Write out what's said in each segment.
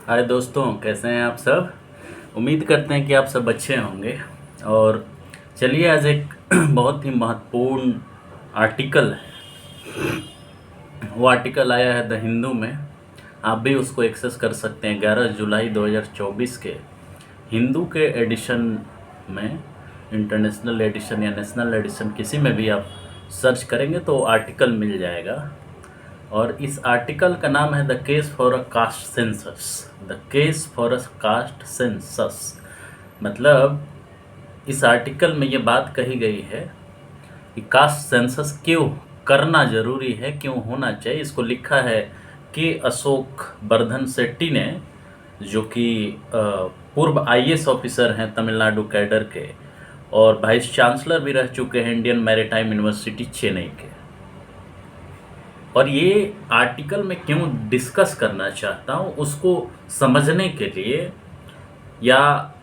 हाय दोस्तों, कैसे हैं आप सब। उम्मीद करते हैं कि आप सब अच्छे होंगे। और चलिए, आज एक बहुत ही महत्वपूर्ण आर्टिकल है। वो आर्टिकल आया है द हिंदू में। आप भी उसको एक्सेस कर सकते हैं 11 जुलाई 2024 के हिंदू के एडिशन में। इंटरनेशनल एडिशन या नेशनल एडिशन, किसी में भी आप सर्च करेंगे तो आर्टिकल मिल जाएगा। और इस आर्टिकल का नाम है the case for a caste census. The case for a caste census मतलब इस आर्टिकल में ये बात कही गई है कि कास्ट सेंसस क्यों करना जरूरी है, क्यों होना चाहिए। इसको लिखा है के अशोक वर्धन शेट्टी ने, जो कि पूर्व आईएएस ऑफिसर हैं तमिलनाडु कैडर के, और वाइस चांसलर भी रह चुके हैं इंडियन मैरीटाइम यूनिवर्सिटी चेन्नई के। और ये आर्टिकल मैं क्यों डिस्कस करना चाहता हूँ, उसको समझने के लिए या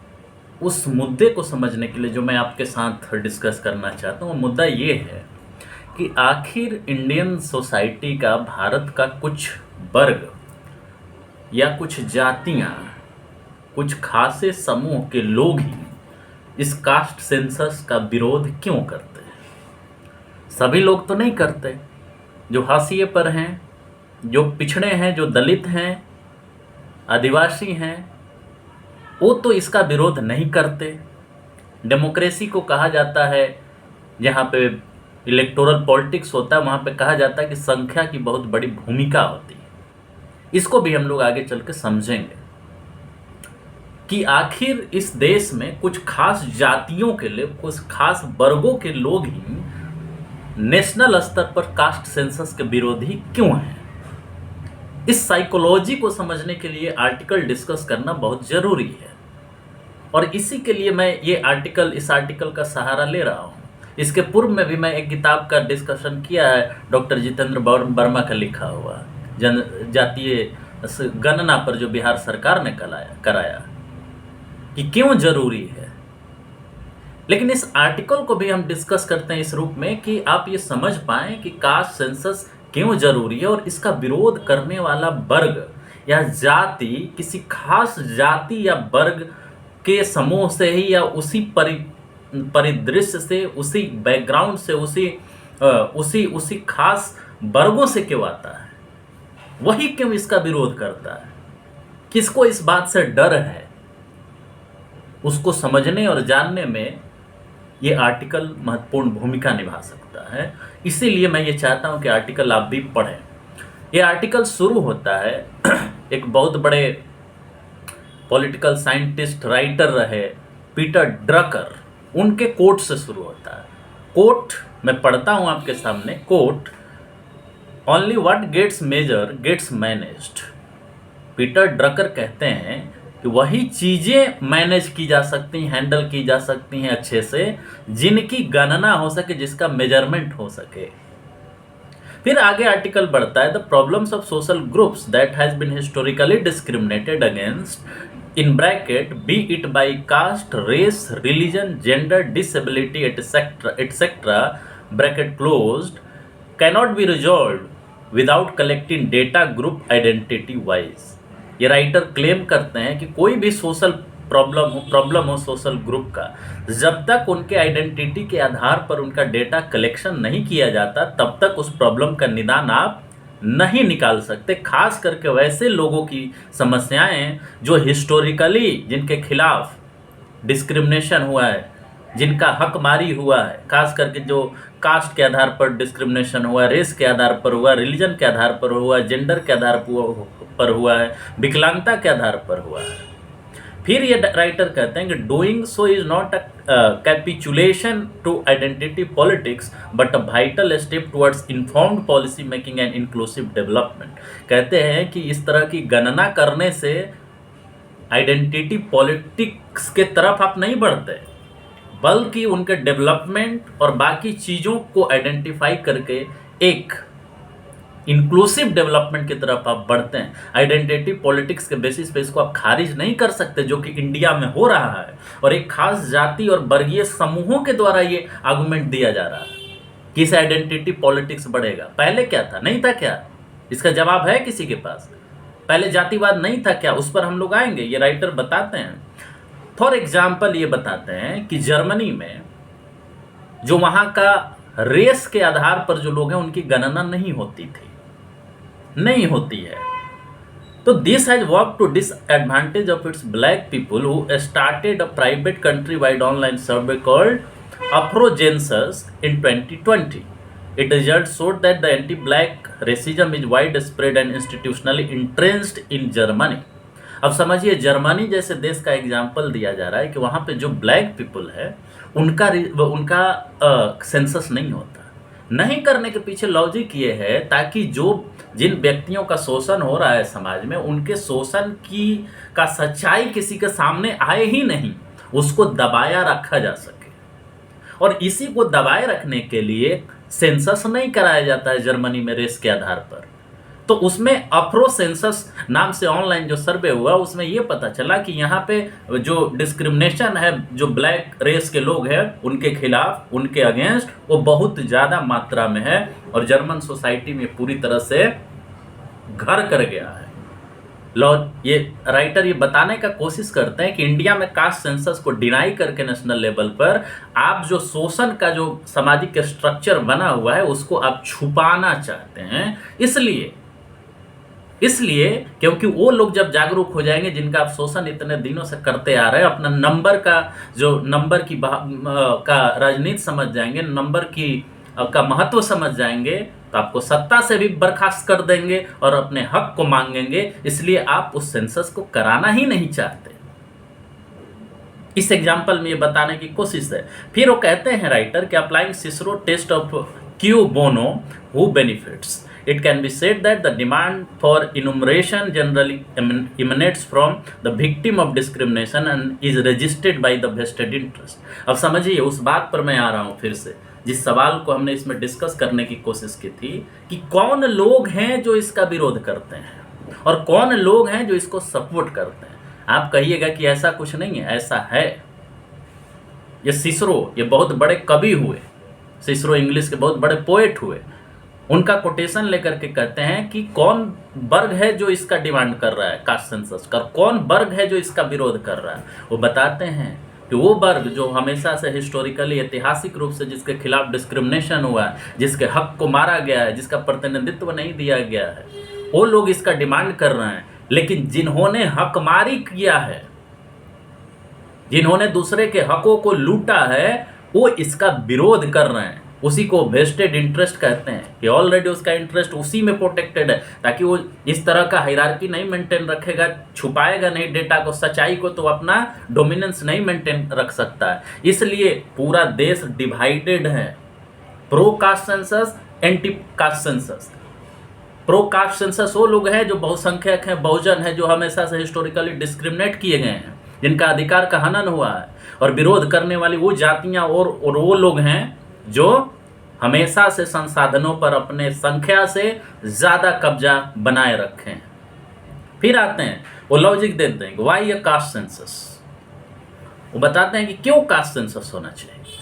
उस मुद्दे को समझने के लिए जो मैं आपके साथ डिस्कस करना चाहता हूँ, वो मुद्दा ये है कि आखिर इंडियन सोसाइटी का, भारत का कुछ वर्ग या कुछ जातियाँ, कुछ खासे समूह के लोग ही इस कास्ट सेंसस का विरोध क्यों करते हैं। सभी लोग तो नहीं करते। जो हाशिए पर हैं, जो पिछड़े हैं, जो दलित हैं, आदिवासी हैं, वो तो इसका विरोध नहीं करते। डेमोक्रेसी को कहा जाता है, जहाँ पे इलेक्टोरल पॉलिटिक्स होता है, वहाँ पे कहा जाता है कि संख्या की बहुत बड़ी भूमिका होती है। इसको भी हम लोग आगे चल के समझेंगे कि आखिर इस देश में कुछ खास जातियों के लिए, कुछ खास वर्गों के लोग ही नेशनल स्तर पर कास्ट सेंसस के विरोधी क्यों हैं। इस साइकोलॉजी को समझने के लिए आर्टिकल डिस्कस करना बहुत जरूरी है। और इसी के लिए मैं इस आर्टिकल का सहारा ले रहा हूँ। इसके पूर्व में भी मैं एक किताब का डिस्कशन किया है, डॉक्टर जितेंद्र वर्मा का लिखा हुआ जनजातीय गणना पर, जो बिहार सरकार ने कराया कि क्यों जरूरी है। लेकिन इस आर्टिकल को भी हम डिस्कस करते हैं इस रूप में कि आप ये समझ पाएं कि कास्ट सेंसस क्यों जरूरी है, और इसका विरोध करने वाला वर्ग या जाति किसी खास जाति या वर्ग के समूह से ही, या उसी परिदृश्य से, उसी बैकग्राउंड से, उसी खास वर्गों से क्यों आता है, वही क्यों इसका विरोध करता है, किसको इस बात से डर है, उसको समझने और जानने में ये आर्टिकल महत्वपूर्ण भूमिका निभा सकता है। इसीलिए मैं ये चाहता हूं कि आर्टिकल आप भी पढ़ें। ये आर्टिकल शुरू होता है एक बहुत बड़े पॉलिटिकल साइंटिस्ट, राइटर रहे पीटर ड्रकर, उनके कोट से शुरू होता है। कोट मैं पढ़ता हूं आपके सामने। Quote, only what gets measure gets managed. Peter Drucker कहते हैं कि वही चीजें मैनेज की जा सकती हैं, हैंडल की जा सकती हैं अच्छे से, जिनकी गणना हो सके, जिसका मेजरमेंट हो सके। फिर आगे आर्टिकल बढ़ता है, the problems of social groups that has been historically discriminated against in bracket be it by caste, race, religion, gender, disability etcetera bracket closed, cannot be resolve without collecting data group identity wise. ये writer claim करते हैं कि कोई भी social problem हो social group का, जब तक उनके आइडेंटिटी के आधार पर उनका डेटा कलेक्शन नहीं किया जाता, तब तक उस प्रॉब्लम का निदान आप नहीं निकाल सकते। खास करके वैसे लोगों की समस्याएं जो हिस्टोरिकली, जिनके खिलाफ डिस्क्रिमिनेशन हुआ है, जिनका हकमारी हुआ है, खास करके जो कास्ट के आधार पर डिस्क्रिमिनेशन हुआ, रेस के आधार पर हुआ, रिलीजन के आधार पर हुआ, जेंडर के आधार पर हुआ है, विकलांगता के आधार पर हुआ है। फिर ये राइटर कहते हैं कि doing so is not a capitulation to identity politics but a vital step towards informed policy making and inclusive development. कहते हैं कि इस तरह की गणना करने से आइडेंटिटी पॉलिटिक्स के तरफ आप नहीं बढ़ते, बल्कि उनके डेवलपमेंट और बाकी चीज़ों को आइडेंटिफाई करके एक इंक्लूसिव डेवलपमेंट की तरफ आप बढ़ते हैं। आइडेंटिटी पॉलिटिक्स के बेसिस पे इसको आप खारिज नहीं कर सकते, जो कि इंडिया में हो रहा है, और एक खास जाति और वर्गीय समूहों के द्वारा ये आर्गुमेंट दिया जा रहा है कि इस आइडेंटिटी पॉलिटिक्स बढ़ेगा। पहले क्या था, नहीं था क्या? इसका जवाब है किसी के पास? पहले जातिवाद नहीं था क्या? उस पर हम लोग आएंगे, ये राइटर बताते हैं। फॉर एग्जाम्पल ये बताते हैं कि जर्मनी में जो वहां का रेस के आधार पर जो लोग हैं उनकी गणना नहीं होती थी, नहीं होती है। तो this has work to disadvantage of its black people who started a private country wide online survey called Afrozensus in 2020. It results showed that the anti-black racism is widespread and institutionally entrenched in Germany. अब समझिए, Germany जैसे देश का example दिया जा रहा है कि वहाँ पे जो ब्लैक पीपल है उनका सेंसस नहीं होता। नहीं करने के पीछे लॉजिक ये है ताकि जो जिन व्यक्तियों का शोषण हो रहा है समाज में, उनके शोषण का सच्चाई किसी के सामने आए ही नहीं, उसको दबाया रखा जा सके। और इसी को दबाए रखने के लिए सेंसस नहीं कराया जाता है जर्मनी में रेस के आधार पर। तो उसमें अफ्रो सेंसस नाम से ऑनलाइन जो सर्वे हुआ उसमें ये पता चला कि यहाँ पे जो डिस्क्रिमिनेशन है जो ब्लैक रेस के लोग हैं उनके खिलाफ, उनके अगेंस्ट, वो बहुत ज़्यादा मात्रा में है और जर्मन सोसाइटी में पूरी तरह से घर कर गया है। ये राइटर ये बताने का कोशिश करते हैं कि इंडिया में कास्ट सेंसस को डिनाई करके नेशनल लेवल पर आप जो शोषण का जो सामाजिक स्ट्रक्चर बना हुआ है उसको आप छुपाना चाहते हैं। इसलिए क्योंकि वो लोग जब जागरूक हो जाएंगे जिनका आप शोषण इतने दिनों से करते आ रहे हैं, अपना नंबर का राजनीति समझ जाएंगे, नंबर का महत्व समझ जाएंगे, तो आपको सत्ता से भी बर्खास्त कर देंगे और अपने हक को मांगेंगे। इसलिए आप उस सेंसस को कराना ही नहीं चाहते। इस एग्जाम्पल में ये बताने की कोशिश है। फिर वो कहते हैं राइटर कि applying Cicero test of cui bono who benefits, it can be said that the demand for enumeration generally emanates from the victim of discrimination and is registered by the vested interest. अब समझिए, उस बात पर मैं आ रहा हूँ फिर से, जिस सवाल को हमने इसमें डिस्कस करने की कोशिश की थी कि कौन लोग हैं जो इसका विरोध करते हैं और कौन लोग हैं जो इसको सपोर्ट करते हैं। आप कहिएगा कि ऐसा कुछ नहीं है, ऐसा है। ये सिसरो, ये बहुत बड़े कवि हुए, सिसरो इंग्लिश के बहुत बड़े पोएट हुए, उनका कोटेशन लेकर के कहते हैं कि कौन वर्ग है जो इसका डिमांड कर रहा है कास्ट सेंसस का, कौन वर्ग है जो इसका विरोध कर रहा है। वो बताते हैं कि वो वर्ग जो हमेशा से हिस्टोरिकली, ऐतिहासिक रूप से जिसके खिलाफ डिस्क्रिमिनेशन हुआ है, जिसके हक को मारा गया है, जिसका प्रतिनिधित्व नहीं दिया गया है, वो लोग इसका डिमांड कर रहे हैं। लेकिन जिन्होंने हकमारी किया है, जिन्होंने दूसरे के हकों को लूटा है, वो इसका विरोध कर रहे हैं। उसी को वेस्टेड इंटरेस्ट कहते हैं कि ऑलरेडी उसका इंटरेस्ट उसी में प्रोटेक्टेड है, ताकि वो इस तरह का हायरार्की नहीं मेंटेन रखेगा, छुपाएगा नहीं डेटा को, सच्चाई को, तो अपना डोमिनेंस नहीं मेंटेन रख सकता है। इसलिए पूरा देश डिवाइडेड है, pro caste census, anti caste census. Pro caste census वो लोग हैं जो बहुसंख्यक हैं, बहुजन है, जो हमेशा से हिस्टोरिकली डिस्क्रिमिनेट किए गए हैं, जिनका अधिकार का हनन हुआ है। और विरोध करने वाली वो जातियां और वो लोग हैं जो हमेशा से संसाधनों पर अपने संख्या से ज़्यादा कब्जा बनाए रखे हैं। फिर आते हैं, वो लॉजिक देते हैं व्हाई ए कास्ट सेंसस। वो बताते हैं कि क्यों कास्ट सेंसस होना चाहिए।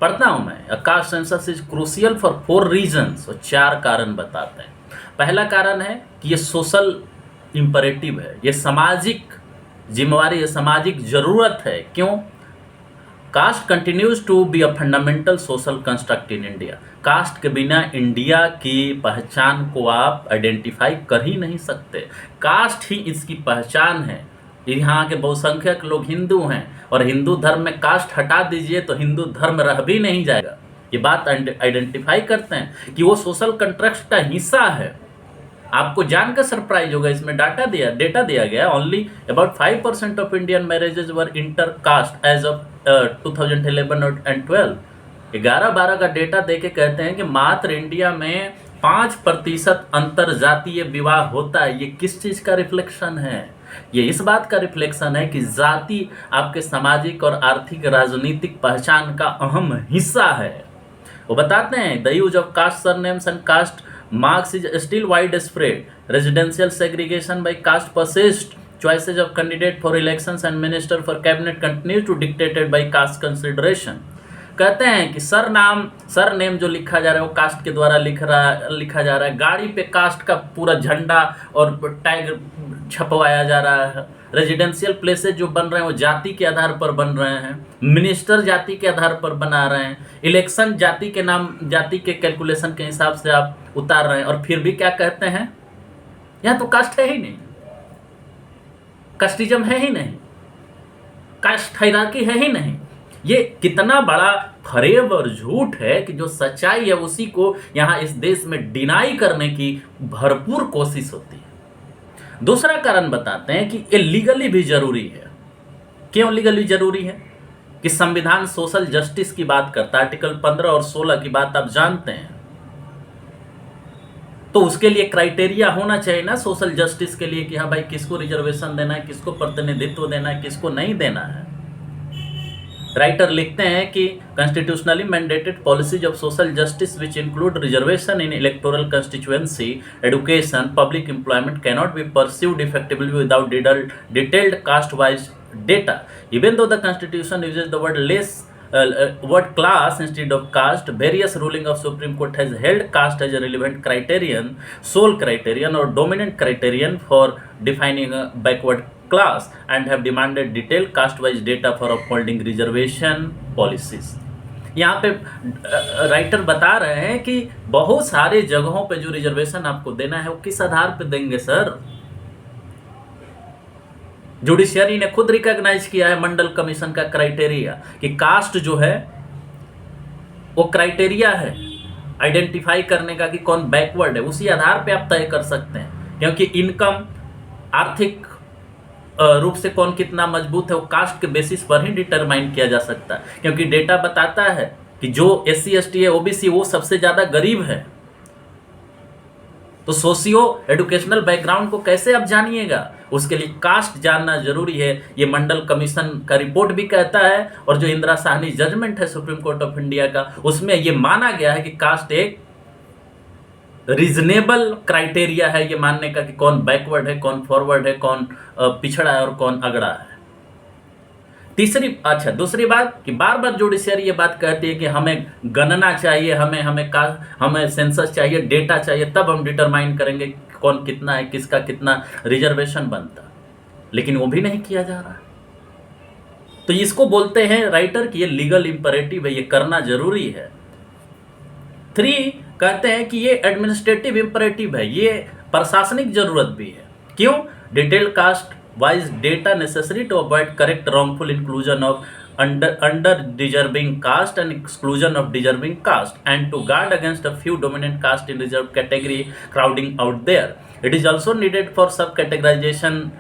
पढ़ता हूँ मैं। A caste census is crucial for 4 reasons. वो 4 कारण बताते हैं। पहला कारण है कि ये सोशल इंपरेटिव है, ये सामाजिक जिम्मेवारी, ये सामाजिक जरूरत है। क्यों? Caste continues to be a fundamental social construct in India. Caste के बिना इंडिया की पहचान को आप आइडेंटिफाई कर ही नहीं सकते। कास्ट ही इसकी पहचान है। यहाँ के बहुसंख्यक लोग हिंदू हैं और हिंदू धर्म में कास्ट हटा दीजिए तो हिंदू धर्म रह भी नहीं जाएगा। ये बात आइडेंटिफाई करते हैं कि वो सोशल कंस्ट्रक्ट का हिस्सा है। आपको जानकर सरप्राइज होगा, इसमें डेटा दिया गया, only about 5% of Indian marriages were intercaste as of 2011 and 12। 11-12 का डेटा देके कहते हैं कि मात्र इंडिया में 5% अंतर जातीय विवाह होता है। ये किस चीज़ का रिफ्लेक्शन है? ये इस बात का रिफ्लेक्शन है कि जाति आपके सामाजिक और आर्थिक राजनीतिक पहचान का अहम हिस्सा है। वो बताते हैं the use of caste surnames and caste marks is still widespread. Residential segregation by caste persists. Choices of candidate for elections and minister for cabinet continues to dictated by caste consideration. कहते हैं कि sir name जो लिखा जा रहा है वो cast के द्वारा लिखा जा रहा है, गाड़ी पे कास्ट का पूरा झंडा और टैग छपवाया जा रहा है, रेजिडेंशियल प्लेसेस जो बन रहे हैं वो जाति के आधार पर बन रहे हैं, मिनिस्टर जाति के आधार पर बना रहे हैं, इलेक्शन जाति के कैलकुलेशन के हिसाब से आप उतार रहे हैं, और फिर भी क्या कहते हैं, यहाँ तो कास्ट है ही नहीं, कास्टिज्म है ही नहीं, कास्ट हायरार्की है ही नहीं। ये कितना बड़ा फरेब और झूठ है कि जो सच्चाई है उसी को यहाँ इस देश में डिनाई करने की भरपूर कोशिश होती है। दूसरा कारण बताते हैं कि ये लीगली भी जरूरी है। क्यों लीगली जरूरी है? कि संविधान सोशल जस्टिस की बात करता है, आर्टिकल 15 और 16 की बात आप जानते हैं, तो उसके लिए क्राइटेरिया होना चाहिए ना सोशल जस्टिस के लिए कि हाँ भाई किसको रिजर्वेशन देना है, किसको प्रतिनिधित्व देना है, किसको नहीं देना है। राइटर लिखते हैं कि constitutionally mandated policies of social justice which include reservation in electoral constituency, education, public employment cannot be pursued effectively without detailed caste wise data. Even though the constitution uses the word class instead of caste, various ruling of Supreme Court has held caste as a relevant criterion, sole criterion or dominant criterion for defining a backward class, and have demanded detailed caste wise data for upholding reservation policies. यहाँ पे writer बता रहे हैं कि बहुत सारे जगहों पे जो रिजर्वेशन आपको देना है वो किस आधार पे देंगे सर? जुडिशियरी ने खुद रिकॉग्नाइज किया है मंडल कमीशन का क्राइटेरिया कि कास्ट जो है वो क्राइटेरिया है आइडेंटिफाई करने का कि कौन बैकवर्ड है, उसी आधार पे आप तय कर सकते हैं। क्योंकि इनकम, आर्थिक रूप से कौन कितना मजबूत है वो कास्ट के बेसिस पर ही डिटरमाइन किया जा सकता है। क्योंकि डेटा बताता है कि जो SC ST है OBC वो सबसे ज़्यादा गरीब है, तो सोशियो एडुकेशनल बैकग्राउंड को कैसे आप जानिएगा? उसके लिए कास्ट जानना जरूरी है। ये मंडल कमीशन का रिपोर्ट भी कहता है, और जो इंदिरा साहनी जजमेंट है सुप्रीम कोर्ट ऑफ इंडिया का, उसमें ये माना गया है कि कास्ट एक रीजनेबल क्राइटेरिया है ये मानने का कि कौन बैकवर्ड है, कौन फॉरवर्ड है, कौन पिछड़ा है और कौन अगड़ा है। दूसरी बात कि बार बार जुडिशियरी ये बात कहती है कि हमें गणना चाहिए, हमें सेंसस चाहिए, डेटा चाहिए, तब हम डिटरमाइन करेंगे कौन कितना है, किसका कितना रिजर्वेशन बनता, लेकिन वो भी नहीं किया जा रहा। तो इसको बोलते हैं राइटर कि ये लीगल इंपरेटिव है, ये करना जरूरी है। 3 कहते हैं कि ये एडमिनिस्ट्रेटिव इंपरेटिव है, ये प्रशासनिक जरूरत भी है। क्यों? Detailed caste wise data necessary to avoid correct wrongful inclusion of under deserving caste and exclusion of deserving caste, and to guard against a few dominant caste in reserved category crowding out there. It is also needed for categorizing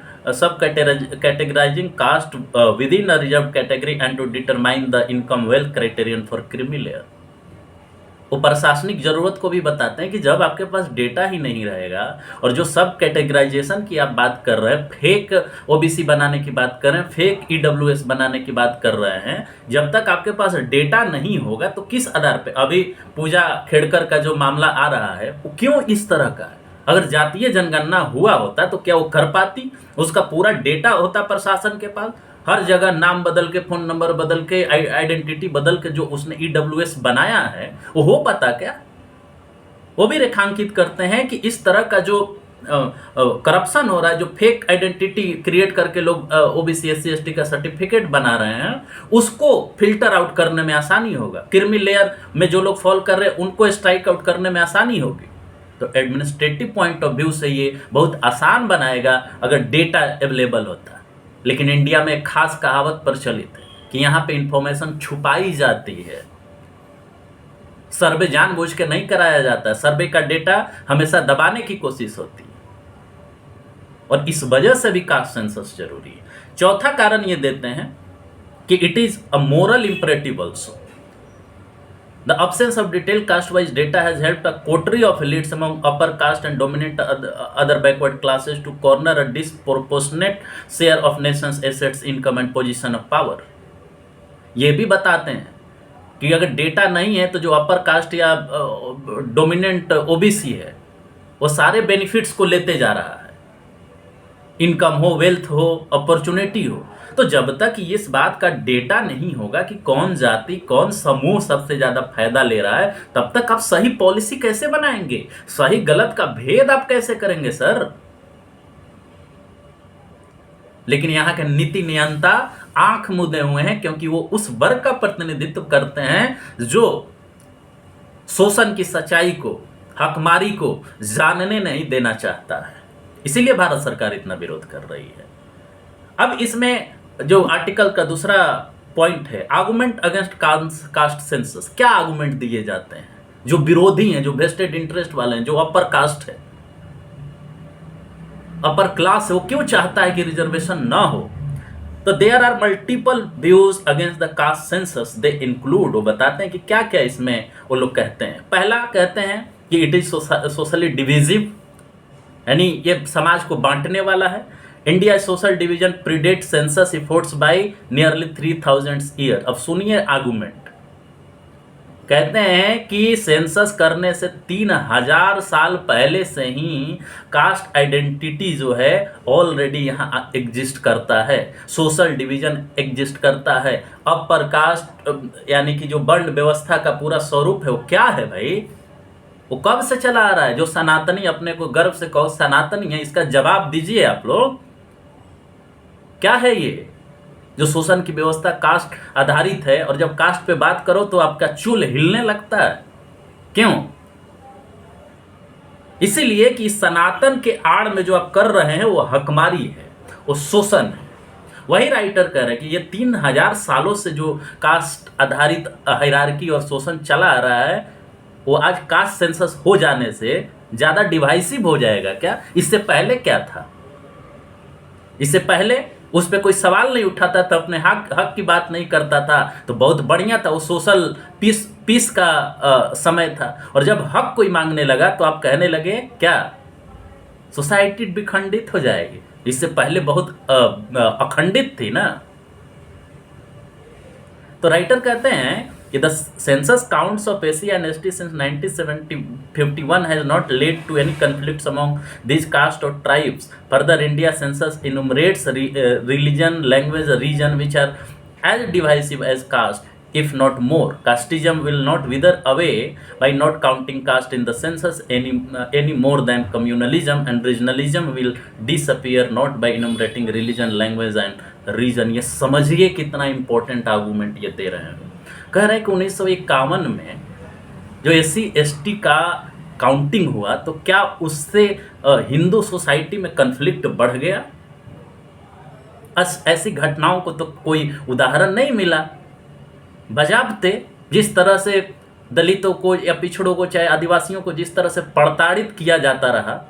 caste within a reserved category and to determine the income wealth criterion for creamy layer. वो प्रशासनिक जरूरत को भी बताते हैं कि जब आपके पास डेटा ही नहीं रहेगा, और जो सब कैटेगराइजेशन की आप बात कर रहे हैं, फेक OBC बनाने की बात कर रहे हैं, फेक EWS बनाने की बात कर रहे हैं, जब तक आपके पास डेटा नहीं होगा तो किस आधार पे? अभी पूजा खेड़कर का जो मामला आ रहा है वो क्यों इस तरह का है? अगर जातीय जनगणना हुआ होता तो क्या वो कर पाती? उसका पूरा डेटा होता प्रशासन के पास, हर जगह नाम बदल के, फोन नंबर बदल के, आइडेंटिटी बदल के जो उसने EWS बनाया है वो हो पाता क्या? वो भी रेखांकित करते हैं कि इस तरह का जो करप्शन हो रहा है, जो फेक आइडेंटिटी क्रिएट करके लोग OBC SC ST का सर्टिफिकेट बना रहे हैं, उसको फिल्टर आउट करने में आसानी होगा। क्रीमी लेयर में जो लोग फॉल कर रहे हैं उनको स्ट्राइक आउट करने में आसानी होगी। तो एडमिनिस्ट्रेटिव पॉइंट ऑफ व्यू से ये बहुत आसान बनाएगा अगर डेटा अवेलेबल होता। लेकिन इंडिया में एक खास कहावत प्रचलित है कि यहाँ पे इंफॉर्मेशन छुपाई जाती है, सर्वे जानबूझ के नहीं कराया जाता। सर्वे का डेटा हमेशा दबाने की कोशिश होती है, और इस वजह से भी कास्ट सेंसस जरूरी है। चौथा कारण ये देते हैं कि it is a moral imperative also. The absence of detailed caste-wise data has helped a coterie of elites among upper caste and dominant other backward classes to corner a disproportionate share of nation's assets, income and position of power. ये भी बताते हैं कि अगर data नहीं है तो जो अपर कास्ट या डोमिनेंट OBC है वो सारे बेनिफिट्स को लेते जा रहा है, इनकम हो, वेल्थ हो, अपॉर्चुनिटी हो। तो जब तक इस बात का डेटा नहीं होगा कि कौन जाति, कौन समूह सबसे ज्यादा फायदा ले रहा है, तब तक आप सही पॉलिसी कैसे बनाएंगे? सही गलत का भेद आप कैसे करेंगे सर? लेकिन यहाँ के नीति नियंता आंख मूंदे हुए हैं, क्योंकि वो उस वर्ग का प्रतिनिधित्व करते हैं जो शोषण की सच्चाई को, हकमारी को जानने नहीं देना चाहता है। इसीलिए भारत सरकार इतना विरोध कर रही है। अब इसमें जो आर्टिकल का दूसरा पॉइंट है, आर्गुमेंट अगेंस्ट कास्ट सेंसस, क्या आर्गुमेंट दिए जाते हैं? जो विरोधी हैं, जो वेस्टेड इंटरेस्ट वाले हैं, जो अपर कास्ट है, अपर क्लास है, वो क्यों चाहता है कि रिजर्वेशन ना हो? तो there are multiple views against the caste census, they include, वो बताते हैं कि क्या क्या इसमें वो लोग कहते हैं। पहला कहते हैं कि इट इज सोशली डिविजिव, यानी ये समाज को बांटने वाला है। India social division predate census efforts by nearly 3000 year. अब सुनिए आर्गुमेंट, कहते हैं कि सेंसस करने से 3000 साल पहले से ही कास्ट आइडेंटिटी जो है ऑलरेडी यहाँ एग्जिस्ट करता है, सोशल डिवीजन एग्जिस्ट करता है। अपर कास्ट यानी कि जो वर्ण व्यवस्था का पूरा स्वरूप है वो क्या है भाई? वो कब से चला आ रहा है? जो सनातनी अपने को गर्व से कहो सनातनी है, इसका जवाब दीजिए आप लोग, क्या है ये जो शोषण की व्यवस्था कास्ट आधारित है? और जब कास्ट पे बात करो तो आपका चूल हिलने लगता है, क्यों? इसीलिए कि सनातन के आड़ में जो आप कर रहे हैं वो हकमारी है, वो शोषण है। वही राइटर कह रहे हैं कि ये 3000 सालों से जो कास्ट आधारित हायरार्की और शोषण चला आ रहा है, वो आज कास्ट सेंसस हो जाने से ज्यादा डिवाइसिव हो जाएगा क्या? इससे पहले क्या था? इससे पहले उस पर कोई सवाल नहीं उठाता था, अपने हक की बात नहीं करता था, तो बहुत बढ़िया था, वो सोशल पीस का समय था। और जब हक कोई मांगने लगा तो आप कहने लगे क्या? सोसाइटी विखंडित हो जाएगी। इससे पहले बहुत अखंडित थी ना। तो राइटर कहते हैं कि the census counts of SC and ST since 1951 has not led to any conflicts among these castes or tribes. Further, India census enumerates religion, language, region which are as divisive as caste, if not more. Casteism will not wither away by not counting caste in the census any more than communalism, and regionalism will disappear not by enumerating religion, language and region. ये समझिए कितना important argument ये दे रहे हैं। कह रहे हैं कि 1951 में जो SC ST का काउंटिंग हुआ तो क्या उससे हिंदू सोसाइटी में कन्फ्लिक्ट बढ़ गया? ऐसी घटनाओं को तो कोई उदाहरण नहीं मिला। बजाबते जिस तरह से दलितों को या पिछड़ों को, चाहे आदिवासियों को, जिस तरह से प्रताड़ित किया जाता रहा,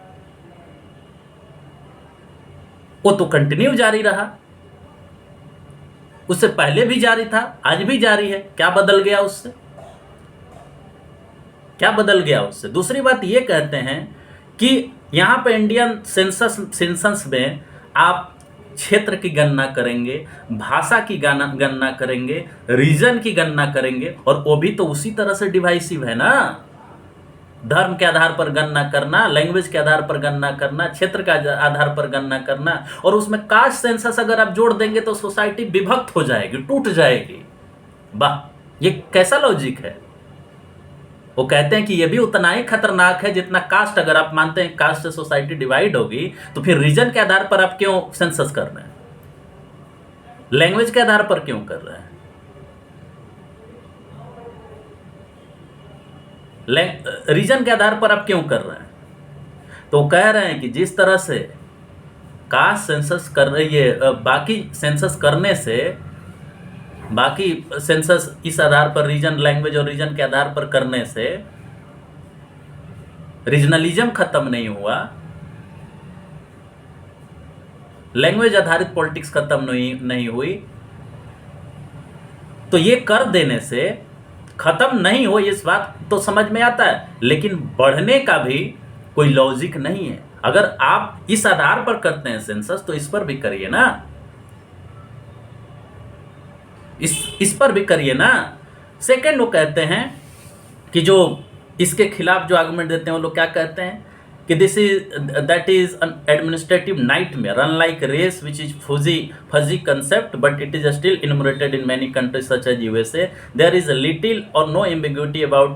वो तो कंटिन्यू जारी रहा। उससे पहले भी जारी था, आज भी जारी है। क्या बदल गया उससे? क्या बदल गया उससे? दूसरी बात ये कहते हैं कि यहां पे इंडियन सेंसस में आप क्षेत्र की गणना करेंगे, भाषा की गणना करेंगे, रीजन की गणना करेंगे, और वो भी तो उसी तरह से डिवाइसिव है ना। धर्म के आधार पर गणना करना, लैंग्वेज के आधार पर गणना करना, क्षेत्र के आधार पर गणना करना, और उसमें कास्ट सेंसस अगर आप जोड़ देंगे तो सोसाइटी विभक्त हो जाएगी, टूट जाएगी। वाह, ये कैसा लॉजिक है? वो कहते हैं कि ये भी उतना ही खतरनाक है जितना कास्ट। अगर आप मानते हैं कास्ट से सोसाइटी डिवाइड होगी, तो फिर रीजन के आधार पर आप क्यों सेंसस कर रहे हैं? लैंग्वेज के आधार पर क्यों कर रहे हैं? रीजन के आधार पर आप क्यों कर रहे हैं? तो कह रहे हैं कि जिस तरह से कास्ट सेंसस कर रही है, बाकी सेंसस करने से, बाकी सेंसस इस आधार पर रीजन, लैंग्वेज और रीजन के आधार पर करने से रीजनलिज्म खत्म नहीं हुआ, लैंग्वेज आधारित पॉलिटिक्स खत्म नहीं हुई, तो ये कर देने से खत्म नहीं हो, इस बात तो समझ में आता है, लेकिन बढ़ने का भी कोई लॉजिक नहीं है। अगर आप इस आधार पर करते हैं सेंसस, तो इस पर भी करिए ना, इस पर भी करिए ना। सेकंड, वो कहते हैं कि जो इसके खिलाफ जो आर्गुमेंट देते हैं वो लोग क्या कहते हैं कि this is that is an administrative nightmare unlike race which is fuzzy concept but it is still enumerated in many countries such as USA. There is little or no ambiguity about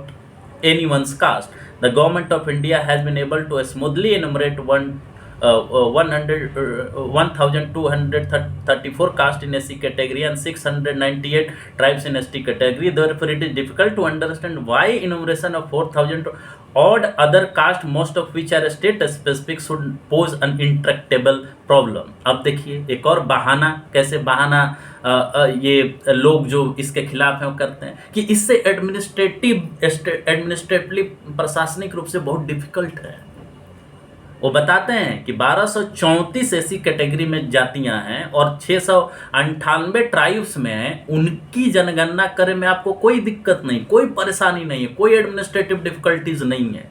anyone's caste. The government of India has been able to smoothly enumerate 1234 caste in SC category and 698 tribes in ST category. Therefore, it is difficult to understand why enumeration of 4000 odd other caste, most of which are state specific, should pose an intractable problem. अब देखिए एक और बहाना, कैसे बहाना ये लोग जो इसके खिलाफ हैं वो करते हैं कि इससे एडमिनिस्ट्रेटिवली प्रशासनिक रूप से बहुत डिफिकल्ट है। वो बताते हैं कि 1234 ऐसी कैटेगरी में जातियां हैं और 698 ट्राइब्स में हैं। उनकी जनगणना करने में आपको कोई दिक्कत नहीं, कोई परेशानी नहीं है, कोई एडमिनिस्ट्रेटिव डिफिकल्टीज नहीं है।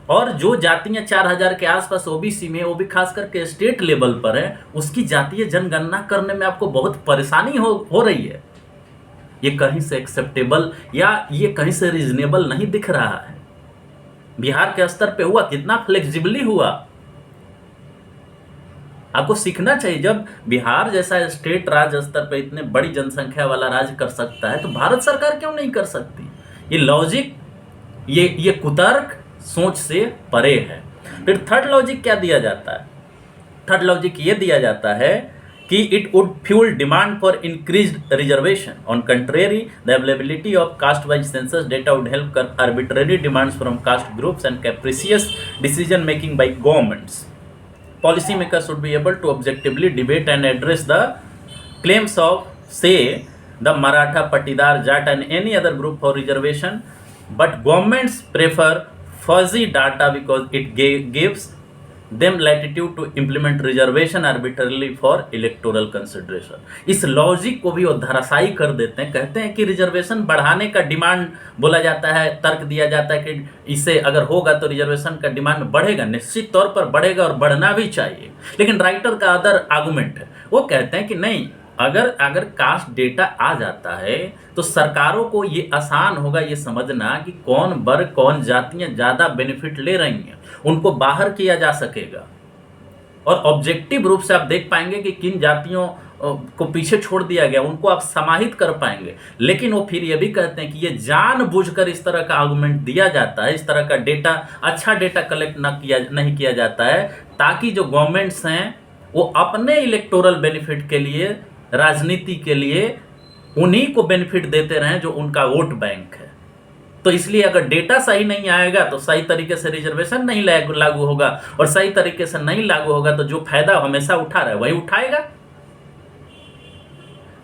और जो जातियां 4000 के आसपास ओबीसी में, वो भी खास करके स्टेट लेवल पर है, उसकी जातीय जनगणना करने में आपको बहुत परेशानी हो रही है। ये कहीं से एक्सेप्टेबल या ये कहीं से रीजनेबल नहीं दिख रहा है। बिहार के स्तर पे हुआ, कितना फ्लेक्सिबली हुआ। आपको सीखना चाहिए। जब बिहार जैसा स्टेट राज्य स्तर पे इतने बड़ी जनसंख्या वाला राज्य कर सकता है तो भारत सरकार क्यों नहीं कर सकती? ये लॉजिक, ये कुतर्क सोच से परे है। फिर थर्ड लॉजिक क्या दिया जाता है? थर्ड लॉजिक ये दिया जाता है कि it would fuel demand for increased reservation. On contrary, the availability of caste wise census data would help curb arbitrary demands from caste groups and capricious decision making by governments. Policy makers should be able to objectively debate and address the claims of, say, the Maratha, Patidar, Jat and any other group for reservation, but governments prefer fuzzy data because it gives them latitude to implement reservation arbitrarily for electoral consideration. इस logic को भी वो धराशायी कर देते हैं। कहते हैं कि रिजर्वेशन बढ़ाने का डिमांड बोला जाता है, तर्क दिया जाता है कि इससे अगर होगा तो रिजर्वेशन का डिमांड बढ़ेगा, निश्चित तौर पर बढ़ेगा और बढ़ना भी चाहिए। लेकिन राइटर का अदर आर्गुमेंट है, वो कहते हैं कि नहीं, अगर कास्ट डेटा आ जाता है तो सरकारों को ये आसान होगा ये समझना कि कौन वर्ग, कौन जातियां ज़्यादा बेनिफिट ले रही हैं, उनको बाहर किया जा सकेगा और ऑब्जेक्टिव रूप से आप देख पाएंगे कि किन जातियों को पीछे छोड़ दिया गया, उनको आप समाहित कर पाएंगे। लेकिन वो फिर ये भी कहते हैं कि ये जानबूझकर इस तरह का आर्गुमेंट दिया जाता है, इस तरह का डेटा, अच्छा डेटा कलेक्ट नहीं किया जाता है ताकि जो गवर्नमेंट्स हैं वो अपने इलेक्टोरल बेनिफिट के लिए, राजनीति के लिए उन्हीं को बेनिफिट देते रहें जो उनका वोट बैंक है। तो इसलिए अगर डेटा सही नहीं आएगा तो सही तरीके से रिजर्वेशन नहीं लागू होगा, और सही तरीके से नहीं लागू होगा तो जो फायदा हमेशा उठा रहा है वही उठाएगा।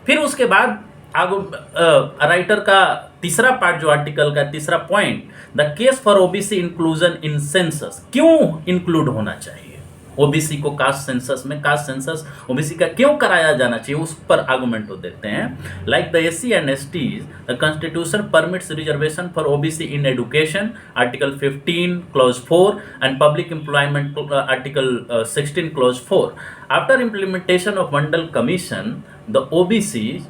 फिर उसके बाद राइटर का तीसरा पार्ट, जो आर्टिकल का तीसरा point, the case for OBC inclusion in census, क्यों इंक्लूड होना चाहिए ओबीसी को कास्ट सेंसस में, कास्ट सेंसस ओबीसी का क्यों कराया जाना चाहिए, उस पर आर्गुमेंट देते हैं। Like the SC and STs, the constitution permits reservation for OBC in education, article 15 clause 4 and public employment, article 16 clause 4। After implementation of Mandal commission, the OBC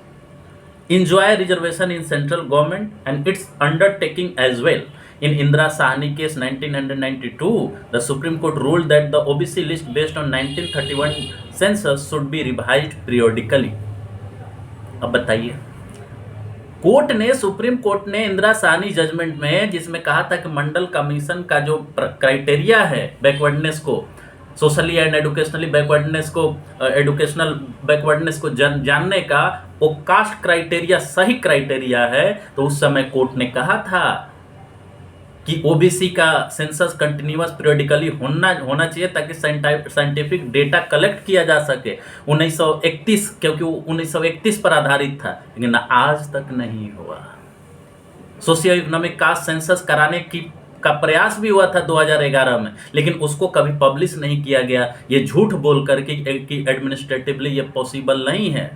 enjoy reservation in central government and its undertaking as well. In Indira Sahni case 1992, the Supreme Court ruled that the OBC list based on 1931 census should be revised periodically. अब बताइए, supreme court ने Indira Sahni judgement में, जिसमें कहा था कि मंडल commission का जो क्राइटेरिया है बैकवर्डनेस को, सोशली एंड एडुकेशनली बैकवर्डनेस को, एडुकेशनल बैकवर्डनेस को जानने का वो कास्ट क्राइटेरिया सही क्राइटेरिया है, तो उस समय कोर्ट ने कहा था कि ओबीसी का सेंसस कंटिन्यूअस पीरियडिकली होना चाहिए ताकि साइंटिफिक डेटा कलेक्ट किया जा सके। 1931, क्योंकि 1931 पर आधारित था, लेकिन आज तक नहीं हुआ। सोशियो इकोनॉमिक कास्ट सेंसस कराने का प्रयास भी हुआ था 2011 में, लेकिन उसको कभी पब्लिश नहीं किया गया, ये झूठ बोल करके कि एडमिनिस्ट्रेटिवली ये पॉसिबल नहीं है,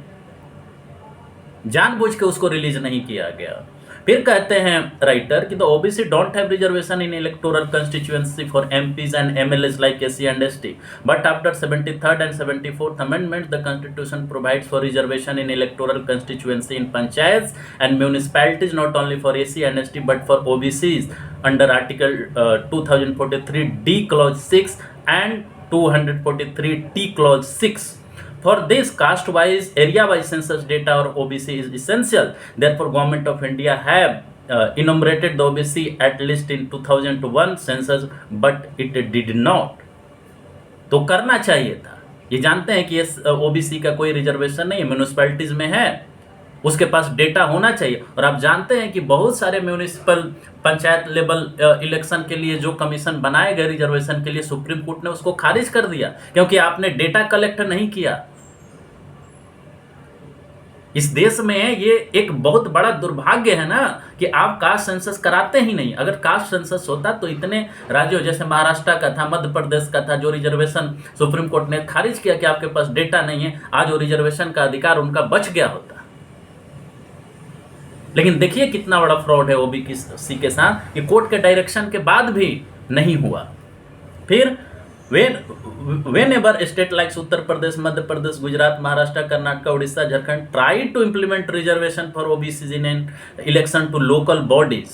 जानबूझ के उसको रिलीज नहीं किया गया। फिर कहते हैं राइटर कि the OBC don't have reservation in electoral constituency for MPs and MLAs like SC and ST, but after 73rd and 74th amendment the constitution provides for reservation in electoral constituency in panchayats and municipalities not only for AC and ST but for OBCs under article 2043D clause 6 and 243T clause 6. For this, caste-wise, area-wise census data or OBC is essential. Therefore, Government of India have enumerated the OBC at least in 2001 census, but it did not. तो करना चाहिए था। ये जानते हैं कि इस OBC का कोई रिजर्वेशन नहीं है, म्यूनिसिपैलिटीज में है, उसके पास डेटा होना चाहिए। और आप जानते हैं कि बहुत सारे म्यूनिसिपल पंचायत लेवल इलेक्शन के लिए जो कमीशन बनाए गए रिजर्वेशन के लिए, सुप्रीम कोर्ट ने उसको खारिज कर दिया क्योंकि आपने डेटा कलेक्ट नहीं किया। इस देश में ये एक बहुत बड़ा दुर्भाग्य है ना कि आप कास्ट सेंसस कराते ही नहीं। अगर कास्ट सेंसस होता तो इतने राज्यों जैसे महाराष्ट्र का था, मध्य प्रदेश का था, जो रिजर्वेशन सुप्रीम कोर्ट ने खारिज किया कि आपके पास डेटा नहीं है, आज वो रिजर्वेशन का अधिकार उनका बच गया होता। लेकिन देखिए कितना बड़ा फ्रॉड है ओबीसी के साथ कि कोर्ट के डायरेक्शन के बाद भी नहीं हुआ। फिर whenever state like Uttar Pradesh, Madhya Pradesh, Gujarat, Maharashtra, Karnataka, Orissa, Jharkhand try to implement reservation for OBCs in an election to local bodies,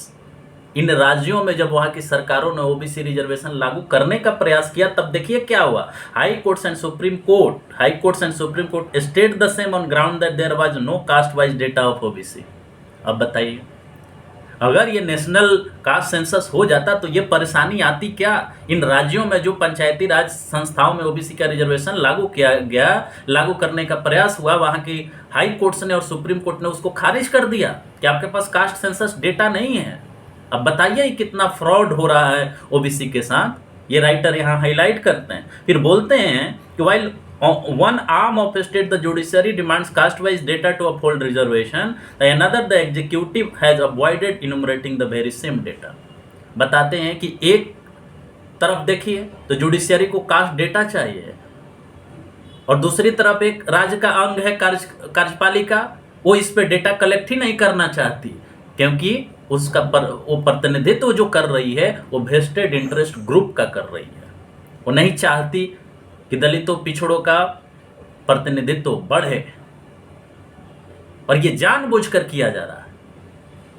इन राज्यों में जब वहां की सरकारों ने ओबीसी रिजर्वेशन लागू करने का प्रयास किया तब देखिए क्या हुआ। High courts and supreme court stayed the same on ground that there was no caste wise data of OBC. अब बताइए, अगर ये नेशनल कास्ट सेंसस हो जाता तो ये परेशानी आती क्या? इन राज्यों में जो पंचायती राज संस्थाओं में ओबीसी का रिजर्वेशन लागू किया गया, लागू करने का प्रयास हुआ, वहां की हाई कोर्ट्स ने और सुप्रीम कोर्ट ने उसको खारिज कर दिया कि आपके पास कास्ट सेंसस डेटा नहीं है। अब बताइए कितना फ्रॉड हो रहा है ओबीसी के साथ। ये राइटर यहाँ हाईलाइट करते हैं। फिर बोलते हैं कि while one arm of state the judiciary demands caste wise data to uphold reservation, another the executive has avoided enumerating the very same data। बताते हैं कि एक तरफ देखिए तो जुडिशियरी को कास्ट डेटा चाहिए और दूसरी तरफ एक राज्य का अंग है कार्यपालिका, वो इस पे डेटा कलेक्ट ही नहीं करना चाहती क्योंकि उसका वो प्रतिनिधित्व जो कर रही है वो वेस्टेड इंटरेस्ट ग्रुप का कर रही है। वो नहीं चाहती कि दलितों पिछड़ों का प्रतिनिधित्व बढ़े और ये जानबूझकर किया जा रहा है।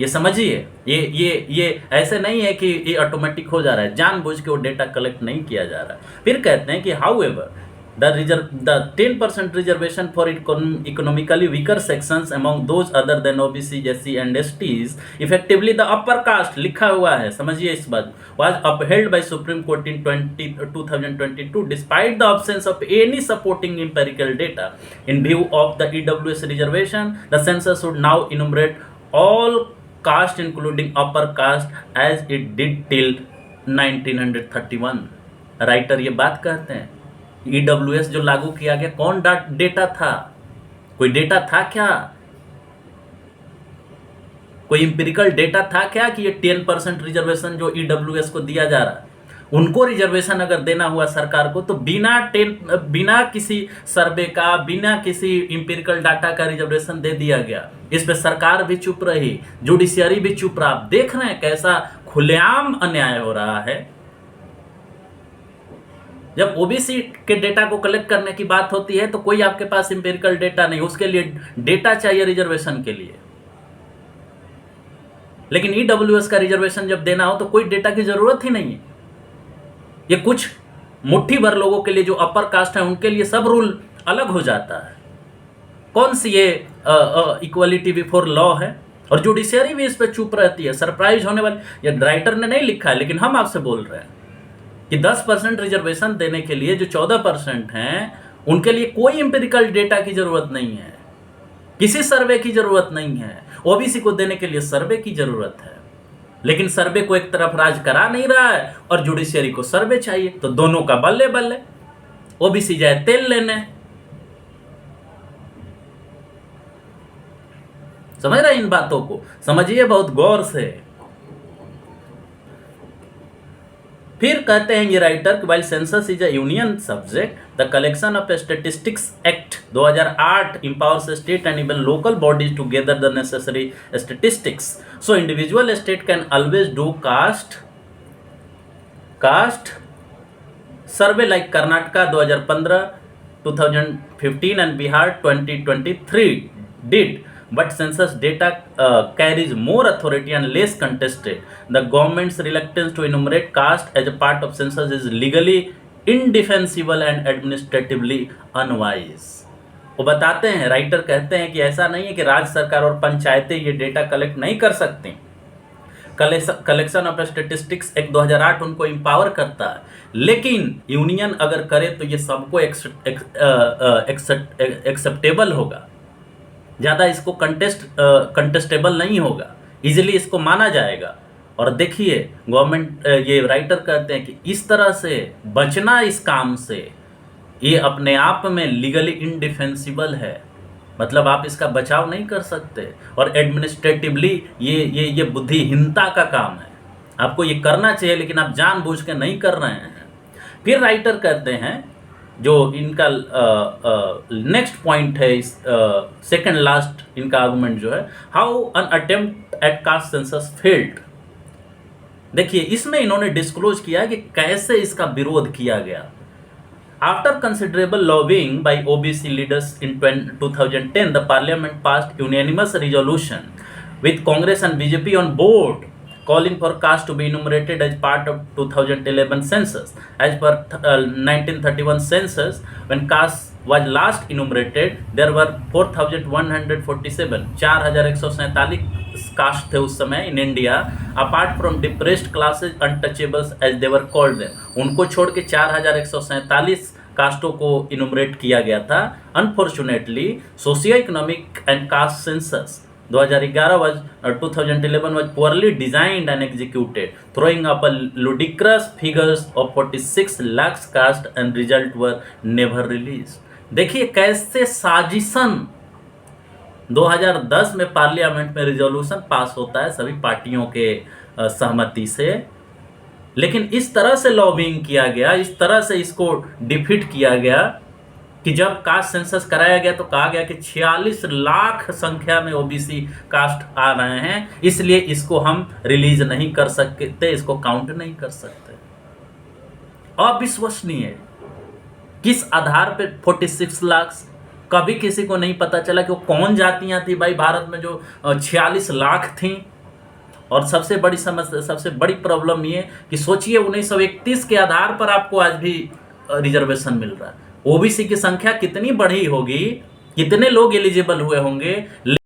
ये समझिए, ये ऐसे नहीं है कि ये ऑटोमेटिक हो जा रहा है, जानबूझ के वो डेटा कलेक्ट नहीं किया जा रहा है। फिर कहते हैं कि however the 10% reservation for economically weaker sections among those other than OBC, SC and STs, effectively the upper caste लिखा हुआ है, समझिए इस बात, was upheld by Supreme Court in 2022 despite the absence of any supporting empirical data. In view of the EWS reservation, the census should now enumerate all caste including upper caste as it did till 1931। Writer ये बात कहते हैं EWS जो लागू किया गया, कौन data था? कोई डेटा था क्या? कोई इंपेरिकल डेटा था क्या कि ये 10% रिजर्वेशन जो EWS को दिया जा रहा है, उनको रिजर्वेशन अगर देना हुआ सरकार को तो बिना किसी सर्वे का, बिना किसी इंपेरिकल डाटा का रिजर्वेशन दे दिया गया। इस पे सरकार भी चुप रही, जुडिशियरी भी चुप रहा। आप देख रहे हैं कैसा खुलेआम अन्याय हो रहा है। जब ओबीसी के डेटा को कलेक्ट करने की बात होती है तो कोई आपके पास इंपेरिकल डेटा नहीं, उसके लिए डेटा चाहिए रिजर्वेशन के लिए। लेकिन ईडब्ल्यूएस का रिजर्वेशन जब देना हो तो कोई डेटा की जरूरत ही नहीं है। ये कुछ मुट्ठी भर लोगों के लिए जो अपर कास्ट है उनके लिए सब रूल अलग हो जाता है। कौन सी ये इक्वलिटी बिफोर लॉ है? और जुडिशियरी भी इस पर चुप रहती है। सरप्राइज होने वाली, ये राइटर ने नहीं लिखा है लेकिन हम आपसे बोल रहे हैं कि 10% रिजर्वेशन देने के लिए जो 14% हैं उनके लिए कोई इंपेरिकल डेटा की जरूरत नहीं है, किसी सर्वे की जरूरत नहीं है। ओबीसी को देने के लिए सर्वे की जरूरत है, लेकिन सर्वे को एक तरफ राज करा नहीं रहा है और जुडिशियरी को सर्वे चाहिए, तो दोनों का बल्ले बल्ले। ओबीसी जाए तेल लेने। समझ रहे इन बातों को? समझिए बहुत गौर से। फिर कहते हैं ये राइटर कि while census is a union subject the collection of statistics act 2008 empowers state and even local bodies to gather the necessary statistics. So individual state can always do caste survey like Karnataka 2015, 2015 and Bihar 2023 did. But census data carries more authority and less contested. The government's reluctance to enumerate caste as a part of census is legally indefensible and administratively unwise. वो बताते हैं, writer कहते हैं कि ऐसा नहीं है कि राज्य सरकार और पंचायतें ये डेटा कलेक्ट नहीं कर सकती। कलेक्शन ऑफ स्टेटिस्टिक्स एक्ट 2008 उनको एम्पावर करता है, लेकिन यूनियन अगर करे तो ये सबको एक्सेप्टेबल होगा, ज़्यादा इसको कंटेस्टेबल नहीं होगा, इजीली इसको माना जाएगा। और देखिए गवर्नमेंट, ये राइटर कहते हैं कि इस तरह से बचना इस काम से ये अपने आप में लीगली इनडिफेंसिबल है, मतलब आप इसका बचाव नहीं कर सकते, और एडमिनिस्ट्रेटिवली ये बुद्धिहीनता का काम है। आपको ये करना चाहिए लेकिन आप जानबूझ के नहीं कर रहे हैं। फिर राइटर कहते हैं, जो इनका नेक्स्ट पॉइंट है, इस सेकंड लास्ट इनका आर्गुमेंट जो है, how an attempt at caste census failed. देखिए इसमें इन्होंने डिस्क्लोज किया है कि कैसे इसका विरोध किया गया। After considerable lobbying by OBC leaders in 2010 the parliament passed unanimous resolution with Congress and BJP on board calling for caste to be enumerated as part of 2011 census. As per 1931 census, when caste was last enumerated, there were 4,147, 4,147 caste थे उस समय in India, apart from depressed classes, untouchables as they were called them. उनको छोड़ के 4,147 कास्टों को इनुमरेट किया गया था। Unfortunately, socio-economic and caste census 2011 was poorly designed and executed, throwing up a ludicrous figures of 46 lakhs caste and result were never released. देखिए कैसे साजिशन 2010 में पार्लियामेंट में रिजोल्यूशन पास होता है सभी पार्टियों के सहमति से, लेकिन इस तरह से लॉबिंग किया गया, इस तरह से इसको डिफीट किया गया कि जब कास्ट सेंसस कराया गया तो कहा गया कि 46 लाख संख्या में ओबीसी कास्ट आ रहे हैं, इसलिए इसको हम रिलीज नहीं कर सकते, इसको काउंट नहीं कर सकते। अविश्वसनीय। किस आधार पे 46 लाख? कभी किसी को नहीं पता चला कि वो कौन जातियां थी भाई भारत में जो 46 लाख थी। और सबसे बड़ी समस्या, सबसे बड़ी प्रॉब्लम ये कि सोचिए 1931 के आधार पर आपको आज भी रिजर्वेशन मिल रहा है। ओबीसी की संख्या कितनी बढ़ी होगी, कितने लोग एलिजिबल हुए होंगे।